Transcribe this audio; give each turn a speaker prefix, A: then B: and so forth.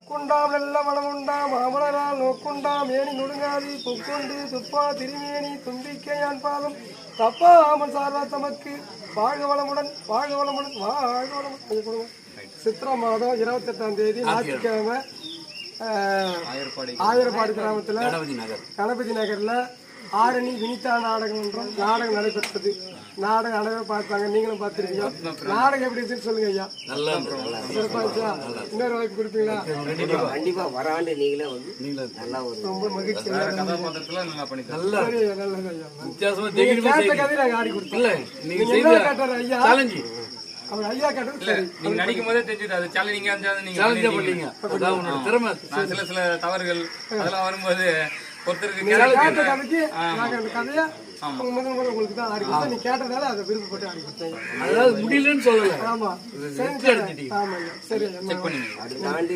A: குண்டாம் நல்ல மனமுண்டாம் மாமலரால் நோக்குண்டாம் ஏனி நுடுங்காதி புக்குண்டு துப்பா திருமேனி தும்பிக்கையான் பாதம் தப்பாமல் சாரா தமக்கு வாழ்க வளமுடன் வாழ்க வளமுடன் வாழ்க வளமுடன். சித்ரா மாதம் 28ஆம் தேதி ஞாயிற்றுக்கிழமை ஆயிரப்பாடி கிராமத்தில் கணபதி நகர்ல ஆரணி வினிதா நாடகம் நடைபெற்றது. நாடகம் அழகா பார்த்தாங்க, நீங்களும் பார்த்துருக்கீங்க. நாடகம் எப்படி இருக்குன்னு சொல்லுங்க ஐயா. சிறப்பாச்சா? இன்னொரு வாய்ப்பு கொடுப்பீங்களா?
B: கண்டிப்பா வராண்டு நீங்களே வந்து
A: ரொம்ப மகிழ்ச்சி. கதையை நாங்க ஆடி கொடுத்தோம். கேட்டாரு ஐயா, அவர் ஐயா கேட்டது சரி.
C: நீங்க நடிக்கும் போதே தெரிஞ்சது அது சேலஞ்சிங்கா திறமை. சில தவறுகள் அதெல்லாம் வரும்போது ஒருத்தருக்கு
A: கதையா முதல் முறை உங்களுக்கு தான் ஆடி கொடுத்தேன். நீ கேட்டதால அதை விருப்பப்பட்டு ஆடி கொடுத்தேன்.
D: அதாவது முடியலன்னு சொல்லல.
A: ஆமா சரி. ஆமா சரி.
B: அடுத்த ஆண்டு